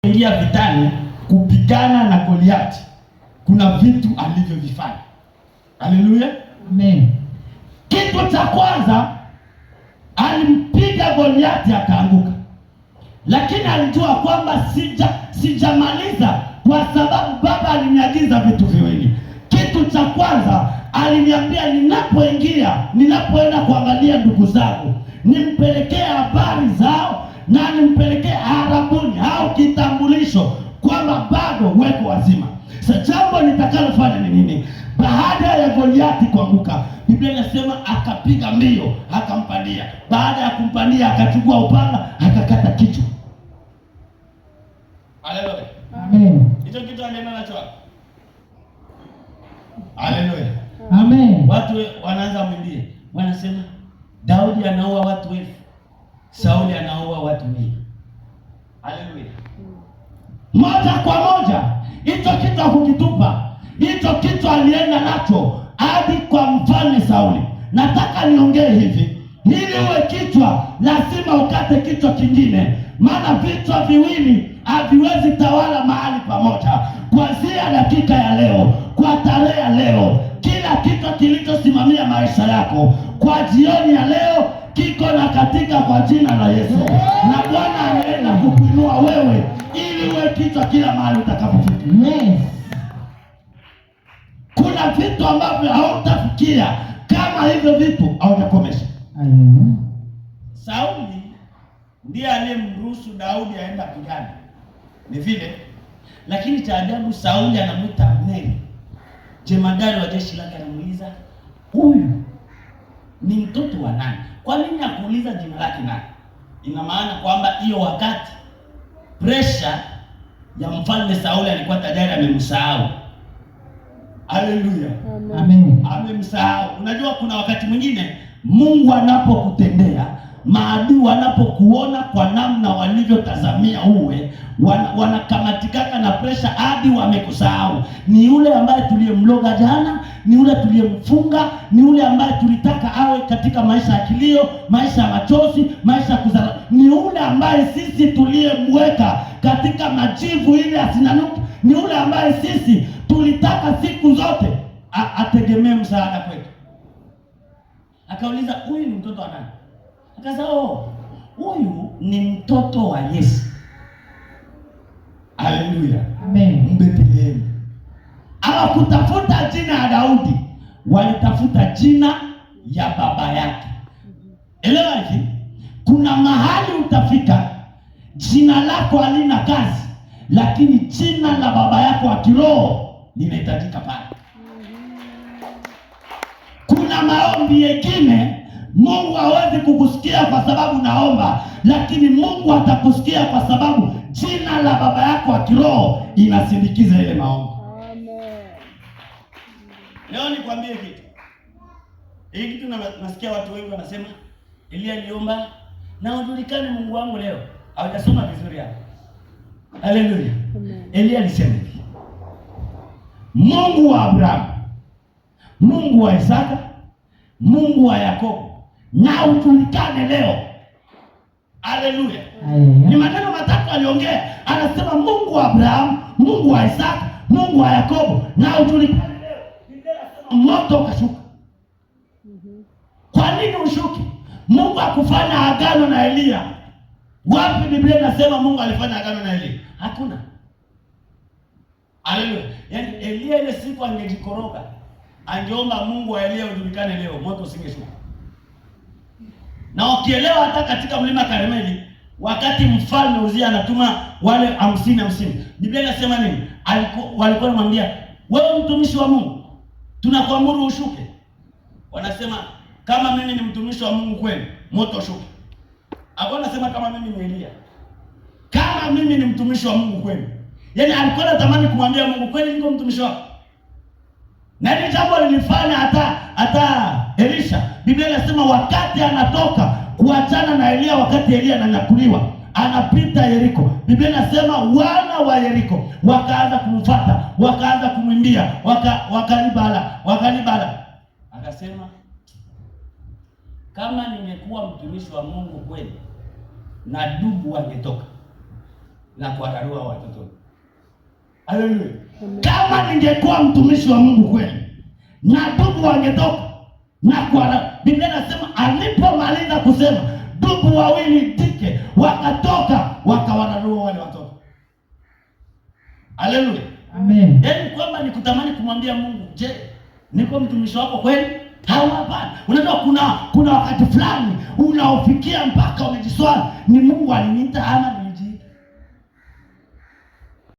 ingia vitani kupigana na Goliati, kuna vitu alivyovifanya. Haleluya, amen. Kitu cha kwanza, alimpiga Goliati akaanguka, lakini alijua kwamba sijamaliza, kwa sababu Baba aliniagiza vitu viwili. Kitu cha kwanza aliniambia, ninapoenda kuangalia ndugu zangu, nimpelekee habari zao na nimpelekee arabuni au kitambulisho kwamba bado weko wazima. Sasa jambo nitakalofanya ni nini? Baada ya Goliati kuanguka, Biblia inasema akapiga mbio akampandia. Baada ya kumpandia, akachukua upanga akakata kichwa. Haleluya, amen. Hicho kitu alienda nacho. Haleluya, amen. Watu wanaanza mwambie, wanasema Daudi anaua watu 1000, Sauli anaua watu 100. Haleluya. Moja kwa moja hicho kitu hakukitupa. Hicho kitu alienda nacho hadi kwa mfalme Sauli. Nataka niongee hivi, ili uwe kichwa lazima ukate kichwa kingine, maana vichwa viwili haviwezi tawala mahali pamoja. Kuanzia dakika ya leo, kwa tarehe ya leo, kila kichwa kilichosimamia maisha yako kwa jioni ya leo kiko na katika kwa jina la Yesu. Na Bwana anaenda kukuinua wewe ili uwe kichwa kila mahali utakapofika. Yes. Kuna vitu ambavyo hautafikia kama hivyo vitu hautakomesha. Sauli ndiye aliyemruhusu Daudi aenda pigana, ni vile. Lakini cha ajabu, Sauli anamuita Abneri, jemadari wa jeshi lake, anamuuliza huyu ni mtoto wa nani? Kwa nini akuuliza jina lake nani? Ina maana kwamba hiyo wakati pressure ya mfalme Sauli alikuwa tayari amemsahau. Haleluya, amen. Amemsahau. Unajua kuna wakati mwingine Mungu anapokutendea, maadui wanapokuona kwa namna walivyotazamia uwe, wanakamatikaka na pressure hadi wamekusahau. Ni yule ambaye tuliyemloga jana, ni yule tuliyemfunga, ni yule ambaye tulitaka awe katika maisha ya kilio, maisha ya machozi, maisha ya kuzara. Ni yule ambaye sisi tuliyemweka katika majivu ili asinanuke. Ni yule ambaye sisi tulitaka siku zote ategemee msaada kwetu. Akauliza, huyu ni mtoto wa nani? Akasema, huyu ni mtoto wa Yesu. Haleluya, amen. Mbethlehemu. Hawakutafuta jina ya Daudi, walitafuta jina ya baba yake. Elewa hivi, kuna mahali utafika jina lako halina kazi, lakini jina la baba yako wa kiroho linahitajika pale. Kuna maombi mengine Mungu hawezi kukusikia kwa sababu naomba, lakini Mungu atakusikia kwa sababu jina la baba yako wa kiroho inasindikiza ile maombi. Amen. Leo nikwambie kitu. Hii kitu nasikia watu wengi wanasema Elia aliomba na ujulikane Mungu wangu leo. Hawajasoma vizuri hapo. Haleluya. Elia alisema hivi, Mungu wa Abrahamu, Mungu wa Isaka, Mungu wa Yakobo, na ujulikane leo. Haleluya. Ni maneno matatu aliongea. Anasema Mungu wa Abrahamu, Mungu wa Isaka, Mungu wa Yakobo, na ujulikane leo. Biblia inasema moto ukashuka. Kwa nini ushuke? Mungu hakufanya agano na Elia. Wapi Biblia inasema Mungu alifanya agano na Elia? Hakuna. Haleluya. Yaani Elia ile siku angejikoroga, angeomba Mungu wa Elia ujulikane leo, moto usingeshuka. Na ukielewa hata katika mlima Karmeli, wakati mfalme Uzia anatuma wale 50, Biblia inasema nini? Walikuwa wanamwambia, wewe mtumishi wa Mungu, tunakuamuru ushuke. Wanasema, kama mimi ni mtumishi wa Mungu kweli, moto ushuke. Hapo anasema kama mimi ni Elia. Kama mimi ni mtumishi wa Mungu kweli. Yaani alikuwa anatamani kumwambia Mungu, kweli niko mtumishi wako. Na ni jambo lilifanya hata Elisha. Biblia inasema wakati anatoka kuachana na Elia, wakati Elia ananyakuliwa, anapita Yeriko. Biblia inasema wana wa Yeriko wakaanza kumfuata, wakaanza kumwimbia, wakalibala. Akasema, kama ningekuwa mtumishi wa Mungu kweli, na dubu wangetoka. la kuwararua watoto. Haleluya. Kama ningekuwa mtumishi wa Mungu kweli, na dubu wangetoka na kwa Biblia inasema alipomaliza kusema dubu wawili tike wakatoka wakawararua wale watoto. Haleluya. Amen. Yaani kwamba nikutamani kumwambia Mungu, je, niko mtumishi wako kweli? Hapana. Unajua kuna wakati fulani unaofikia mpaka unajiswali, ni Mungu aliniita ama